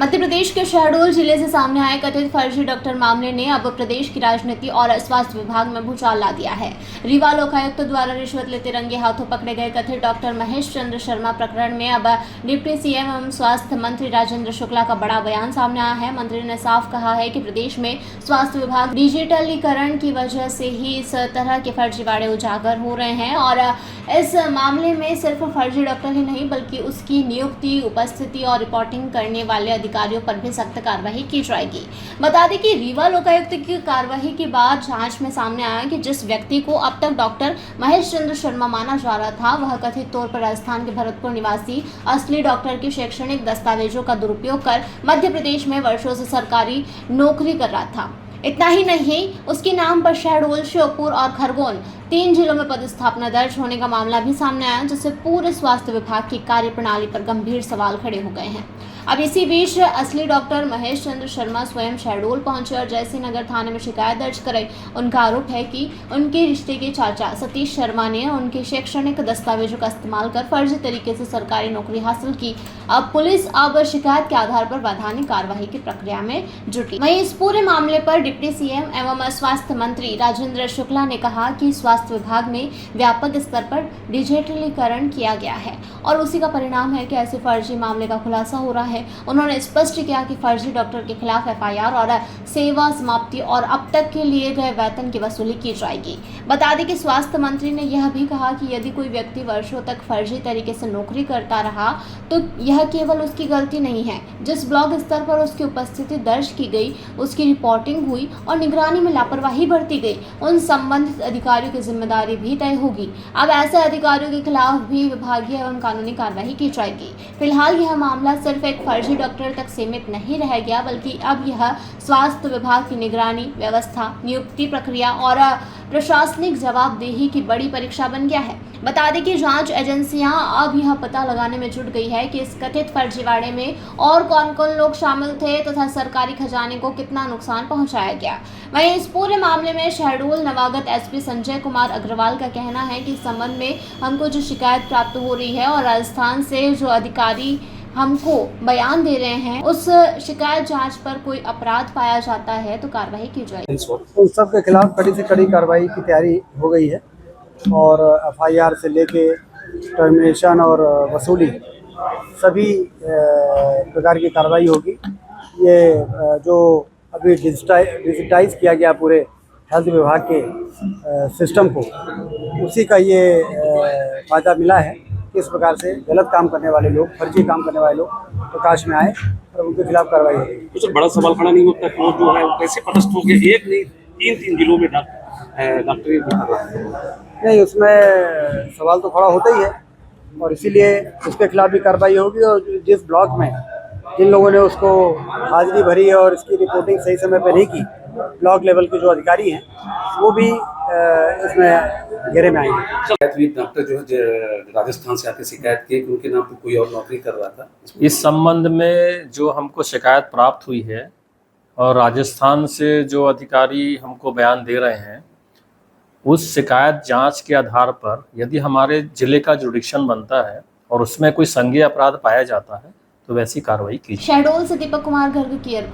मध्य प्रदेश के शहडोल जिले से सामने आए कथित फर्जी डॉक्टर मामले ने अब प्रदेश की राजनीति और स्वास्थ्य विभाग में भूचाल ला दिया है। रीवा लोकायुक्त द्वारा रिश्वत लेते रंगे हाथों पकड़े गए कथित डॉक्टर महेश चंद्र शर्मा प्रकरण में अब डिप्टी सीएम एवं स्वास्थ्य मंत्री राजेंद्र शुक्ला का बड़ा बयान सामने आया है। मंत्री ने साफ कहा है कि प्रदेश में स्वास्थ्य विभाग डिजिटलीकरण की वजह से ही इस तरह के फर्जीवाड़े उजागर हो रहे हैं और इस मामले में सिर्फ फर्जी डॉक्टर ही नहीं बल्कि उसकी नियुक्ति, उपस्थिति और रिपोर्टिंग करने वाले अधिकारियों पर भी सख्त कार्रवाई की जाएगी। बता दें कि रीवा लोकायुक्त की कार्रवाई के बाद जांच में सामने आया कि जिस व्यक्ति को अब तक डॉक्टर महेश चंद्र शर्मा माना जा रहा था, वह कथित तौर पर राजस्थान के भरतपुर निवासी असली डॉक्टर के शैक्षणिक दस्तावेजों का दुरुपयोग कर मध्य प्रदेश में वर्षों से सरकारी नौकरी कर रहा था। इतना ही नहीं, उसके नाम पर शहडोल, श्योपुर और खरगोन 3 जिलों में पदस्थापना दर्ज होने का मामला भी सामने आया, जिससे पूरे स्वास्थ्य विभाग की कार्यप्रणाली पर गंभीर सवाल खड़े हो गए हैं। अब इसी बीच असली डॉक्टर महेश चंद्र शर्मा स्वयं शहडोल पहुंचे और जयसिंह नगर थाने में शिकायत दर्ज कराई। उनका आरोप है कि उनके रिश्ते के चाचा सतीश शर्मा ने उनके शैक्षणिक दस्तावेजों का इस्तेमाल कर फर्जी तरीके से सरकारी नौकरी हासिल की। अब पुलिस शिकायत के आधार पर वैधानिक कार्रवाई की प्रक्रिया में जुटी। वहीं इस पूरे मामले पर डिप्टी सीएम एवं स्वास्थ्य मंत्री राजेंद्र शुक्ला ने कहा कि स्वास्थ्य विभाग में व्यापक स्तर पर डिजिटलीकरण किया गया है और उसी का परिणाम है कि ऐसे फर्जी मामले का खुलासा हो रहा है। उन्होंने स्पष्ट किया कि फर्जी डॉक्टर के खिलाफ एफआईआर और सेवा समाप्ति और अब तक के लिए गए वेतन की वसूली की जाएगी। बता दें कि स्वास्थ्य मंत्री ने यह भी कहा कि यदि कोई व्यक्ति वर्षों तक फर्जी तरीके से नौकरी करता रहा तो यह केवल उसकी गलती नहीं है। जिस ब्लॉक स्तर पर उसकी उपस्थिति दर्ज की गई, उसकी रिपोर्टिंग हुई और निगरानी में लापरवाही बरती गई, उन संबंधित अधिकारियों की जिम्मेदारी भी तय होगी। अब ऐसे अधिकारियों के खिलाफ भी विभागीय एवं कानूनी कार्रवाई की जाएगी। फिलहाल यह मामला सिर्फ एक फर्जी डॉक्टर तक सीमित नहीं रह गया, बल्कि अब यह स्वास्थ्य विभाग की निगरानी, व्यवस्था, नियुक्ति प्रक्रिया और प्रशासनिक जवाबदेही की बड़ी परीक्षा बन गया है। बता दें कि जांच एजेंसियां अब यह पता लगाने में जुट गई है कि इस कथित फर्जीवाड़े में और कौन-कौन लोग शामिल थे तथा सरकारी खजाने को कितना नुकसान पहुंचाया गया। वहीं इस पूरे मामले में शहडोल नवागत एसपी संजय कुमार अग्रवाल का कहना है कि इस संबंध में हमको जो शिकायत प्राप्त हो रही है और राजस्थान से जो अधिकारी हमको बयान दे रहे हैं, उस शिकायत जांच पर कोई अपराध पाया जाता है तो कार्रवाई की जाएगी। उन सब के खिलाफ कड़ी से कड़ी कार्रवाई की तैयारी हो गई है और एफआईआर से लेके टर्मिनेशन और वसूली सभी प्रकार की कार्रवाई होगी। ये जो अभी डिजिटाइज किया गया पूरे हेल्थ विभाग के सिस्टम को, उसी का ये फायदा मिला है। इस प्रकार से गलत काम करने वाले लोग, फर्जी काम करने वाले लोग प्रकाश में आए और उनके खिलाफ कार्रवाई होगी। तो सर बड़ा सवाल खड़ा नहीं होता कौन जो है वो कैसे पदस्थ हो गया, एक नहीं 3 जिलों में डॉक्टरी नहीं, उसमें सवाल तो खड़ा होता ही है और इसीलिए उसके खिलाफ भी कार्रवाई होगी। और जिस ब्लॉक में जिन लोगों ने उसको हाजिरी भरी है और इसकी रिपोर्टिंग सही समय पर नहीं की, ब्लॉक लेवल के जो अधिकारी हैं वो भी इसमें घेरे में आएंगे। डॉक्टर जो है राजस्थान से आके शिकायत की कि उनके नाम पर कोई और नौकरी कर रहा था। इस संबंध में जो हमको शिकायत प्राप्त हुई है और राजस्थान से जो अधिकारी हमको बयान दे रहे हैं, उस शिकायत जांच के आधार पर यदि हमारे जिले का जुडिक्शन बनता है और उसमें कोई संज्ञेय अपराध पाया जाता है तो वैसी कार्रवाई की। शहडोल से दीपक कुमार गर्ग की रिपोर्ट।